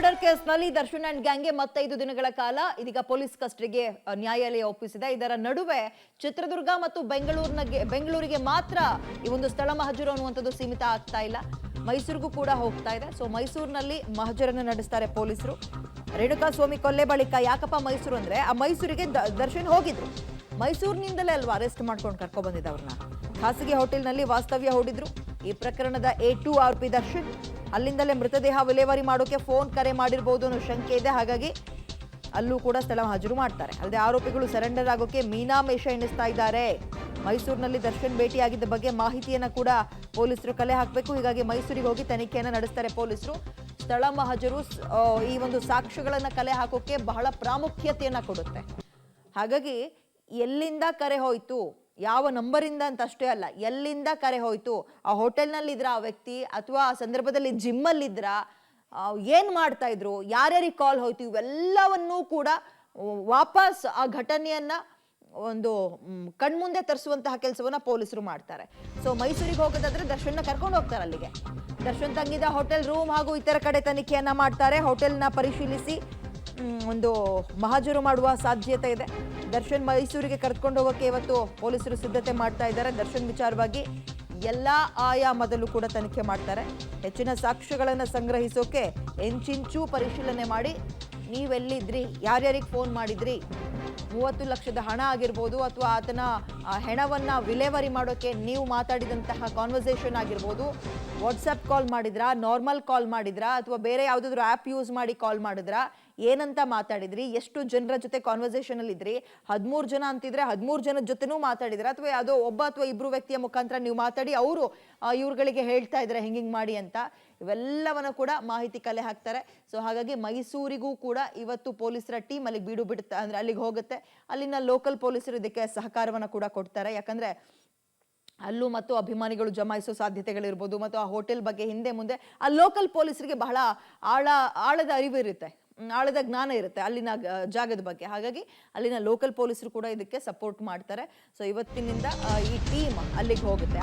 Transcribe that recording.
Murder ಕೇಸ್ನಲ್ಲಿ Darshan and ಗ್ಯಾಂಗ್ಗೆ ಮತ್ತೆ 5 ದಿನಗಳ ಕಾಲ ಇದೀಗ ಪೊಲೀಸ್ ಕಸ್ಟಡಿಗೆ ನ್ಯಾಯಾಲಯ ಒಪ್ಪಿಸಿದೆ. ಇದರ ನಡುವೆ ಚಿತ್ರದುರ್ಗ ಮತ್ತು ಬೆಂಗಳೂರಿಗೆ ಮಾತ್ರ ಈ ಒಂದು ಸ್ಥಳ ಮಹಜರು ಅನ್ನುವಂಥದ್ದು ಸೀಮಿತ ಆಗ್ತಾ ಇಲ್ಲ, ಮೈಸೂರಿಗೂ ಕೂಡ ಹೋಗ್ತಾ ಇದೆ. ಸೊ ಮೈಸೂರಿನಲ್ಲಿ ಮಹಜರನ್ನು ನಡೆಸ್ತಾರೆ ಪೊಲೀಸರು. ರೇಣುಕಾಸ್ವಾಮಿ ಕೊಲೆ ಬಳಿಕ ಯಾಕಪ್ಪ ಮೈಸೂರು ಅಂದ್ರೆ, ಆ ಮೈಸೂರಿಗೆ ದರ್ಶನ್ ಹೋಗಿದ್ರು, ಮೈಸೂರಿನಿಂದಲೇ ಅಲ್ವಾ ಅರೆಸ್ಟ್ ಮಾಡ್ಕೊಂಡು ಕರ್ಕೊ ಬಂದಿದ್ದವ್ರನ್ನ. ಖಾಸಗಿ ಹೋಟೆಲ್ನಲ್ಲಿ ವಾಸ್ತವ್ಯ ಹೂಡಿದ್ರು. ಈ ಪ್ರಕರಣದ A2 ಆರೋಪಿ ದರ್ಶನ್ ಅಲ್ಲಿಂದಲೇ ಮೃತದೇಹ ವಿಲೇವಾರಿ ಮಾಡೋಕೆ ಫೋನ್ ಕರೆ ಮಾಡಿರಬಹುದು ಅನ್ನೋ ಶಂಕೆ ಇದೆ. ಹಾಗಾಗಿ ಅಲ್ಲೂ ಕೂಡ ಸ್ಥಳ ಹಾಜರು ಮಾಡ್ತಾರೆ. ಅಲ್ಲದೆ ಆರೋಪಿಗಳು ಸರೆಂಡರ್ ಆಗೋಕೆ ಮೀನಾಮೇಷ ಎಣಿಸ್ತಾ ಇದ್ದಾರೆ. ಮೈಸೂರಿನಲ್ಲಿ ದರ್ಶನ್ ಭೇಟಿಯಾಗಿದ್ದ ಬಗ್ಗೆ ಮಾಹಿತಿಯನ್ನ ಕೂಡ ಪೊಲೀಸರು ಕಲೆ ಹಾಕಬೇಕು. ಹೀಗಾಗಿ ಮೈಸೂರಿಗೆ ಹೋಗಿ ತನಿಖೆಯನ್ನ ನಡೆಸ್ತಾರೆ ಪೊಲೀಸರು. ಸ್ಥಳ ಮಹಜರು ಈ ಒಂದು ಸಾಕ್ಷ್ಯಗಳನ್ನ ಕಲೆ ಹಾಕೋಕೆ ಬಹಳ ಪ್ರಾಮುಖ್ಯತೆಯನ್ನ ಕೊಡುತ್ತೆ. ಹಾಗಾಗಿ ಎಲ್ಲಿಂದ ಕರೆ ಹೋಯ್ತು, ಯಾವ ನಂಬರಿಂದ ಅಂತ ಅಷ್ಟೇ ಅಲ್ಲ, ಎಲ್ಲಿಂದ ಕರೆ ಹೋಯ್ತು, ಆ ಹೋಟೆಲ್ನಲ್ಲಿ ಇದ್ರ ಆ ವ್ಯಕ್ತಿ ಅಥವಾ ಆ ಸಂದರ್ಭದಲ್ಲಿ ಜಿಮ್ಮಲ್ಲಿ ಇದ್ರ, ಏನ್ ಮಾಡ್ತಾ ಇದ್ರು, ಯಾರ್ಯಾರಿಗೆ ಕಾಲ್ ಹೋಯ್ತು, ಇವೆಲ್ಲವನ್ನೂ ಕೂಡ ವಾಪಸ್ ಆ ಘಟನೆಯನ್ನ ಒಂದು ಕಣ್ಮುಂದೆ ತರಿಸುವಂತಹ ಕೆಲಸವನ್ನ ಪೊಲೀಸರು ಮಾಡ್ತಾರೆ. ಸೊ ಮೈಸೂರಿಗೆ ಹೋಗೋದಾದ್ರೆ ದರ್ಶನ್ನ ಕರ್ಕೊಂಡು ಹೋಗ್ತಾರೆ ಅಲ್ಲಿಗೆ. ದರ್ಶನ್ ತಂಗಿದ ಹೋಟೆಲ್ ರೂಮ್ ಹಾಗೂ ಇತರ ಕಡೆ ತನಿಖೆಯನ್ನ ಮಾಡ್ತಾರೆ. ಹೋಟೆಲ್ನ ಪರಿಶೀಲಿಸಿ ಒಂದು ಮಹಜರು ಮಾಡುವ ಸಾಧ್ಯತೆ ಇದೆ. ದರ್ಶನ್ ಮೈಸೂರಿಗೆ ಕರೆದುಕೊಂಡು ಹೋಗೋಕೆ ಇವತ್ತು ಪೊಲೀಸರು ಸಿದ್ಧತೆ ಮಾಡ್ತಾ ಇದ್ದಾರೆ. ದರ್ಶನ್ ವಿಚಾರವಾಗಿ ಎಲ್ಲಾ ಆಯಾಮದಲ್ಲೂ ಕೂಡ ತನಿಖೆ ಮಾಡ್ತಾರೆ. ಹೆಚ್ಚಿನ ಸಾಕ್ಷ್ಯಗಳನ್ನು ಸಂಗ್ರಹಿಸೋಕೆ ಎಂಚಿಂಚು ಪರಿಶೀಲನೆ ಮಾಡಿ, ನೀವೆಲ್ಲಿದ್ರಿ, ಯಾರ್ಯಾರಿಗೆ ಫೋನ್ ಮಾಡಿದ್ರಿ, 30 ಲಕ್ಷದ ಹಣ ಆಗಿರ್ಬೋದು ಅಥವಾ ಆತನ ಹೆಣವನ್ನ ವಿಲೇವಾರಿ ಮಾಡೋಕೆ ನೀವು ಮಾತಾಡಿದಂತಹ ಕಾನ್ವರ್ಸೇಷನ್ ಆಗಿರ್ಬೋದು, ವಾಟ್ಸಪ್ ಕಾಲ್ ಮಾಡಿದ್ರಾ, ನಾರ್ಮಲ್ ಕಾಲ್ ಮಾಡಿದ್ರಾ ಅಥವಾ ಬೇರೆ ಯಾವುದಾದ್ರೂ ಆ್ಯಪ್ ಯೂಸ್ ಮಾಡಿ ಕಾಲ್ ಮಾಡಿದ್ರಾ, ಏನಂತ ಮಾತಾಡಿದ್ರಿ, ಎಷ್ಟು ಜನರ ಜೊತೆ ಕಾನ್ವರ್ಸೇಷನ್ ಅಲ್ಲಿ ಇದ್ರಿ, 13 ಜನ ಅಂತಿದ್ರೆ 13 ಜನದ ಜೊತೆನೂ ಮಾತಾಡಿದ್ರ ಅಥವಾ ಯಾವುದೋ ಒಬ್ಬ ಅಥವಾ ಇಬ್ರು ವ್ಯಕ್ತಿಯ ಮುಖಾಂತರ ನೀವು ಮಾತಾಡಿ ಅವರು ಇವ್ರುಗಳಿಗೆ ಹೇಳ್ತಾ ಇದ್ರೆ ಹಿಂಗಿಂಗ್ ಮಾಡಿ ಅಂತ, ಇವೆಲ್ಲವನ್ನ ಕೂಡ ಮಾಹಿತಿ ಕಲೆ ಹಾಕ್ತಾರೆ. ಸೊ ಹಾಗಾಗಿ ಮೈಸೂರಿಗೂ ಕೂಡ ಇವತ್ತು ಪೊಲೀಸರ ಟೀಮ್ ಅಲ್ಲಿಗೆ ಬೀಡು ಬಿಡುತ್ತೆ, ಅಂದ್ರೆ ಅಲ್ಲಿಗೆ ಹೋಗುತ್ತೆ. ಅಲ್ಲಿನ ಲೋಕಲ್ ಪೊಲೀಸರು ಇದಕ್ಕೆ ಸಹಕಾರವನ್ನ ಕೂಡ ಕೊಡ್ತಾರೆ. ಯಾಕಂದ್ರೆ ಅಲ್ಲೂ ಮತ್ತು ಅಭಿಮಾನಿಗಳು ಜಮಾಯಿಸೋ ಸಾಧ್ಯತೆಗಳಿರ್ಬೋದು ಮತ್ತು ಆ ಹೋಟೆಲ್ ಬಗ್ಗೆ ಹಿಂದೆ ಮುಂದೆ ಆ ಲೋಕಲ್ ಪೊಲೀಸರಿಗೆ ಬಹಳ ಆಳದ ಅರಿವು ಇರುತ್ತೆ, ಆಳದ ಜ್ಞಾನ ಇರುತ್ತೆ ಅಲ್ಲಿನ ಜಾಗದ ಬಗ್ಗೆ. ಹಾಗಾಗಿ ಅಲ್ಲಿನ ಲೋಕಲ್ ಪೊಲೀಸರು ಕೂಡ ಇದಕ್ಕೆ ಸಪೋರ್ಟ್ ಮಾಡ್ತಾರೆ. ಸೊ ಇವತ್ತಿನಿಂದ ಈ ಟೀಮ್ ಅಲ್ಲಿಗೆ ಹೋಗುತ್ತೆ.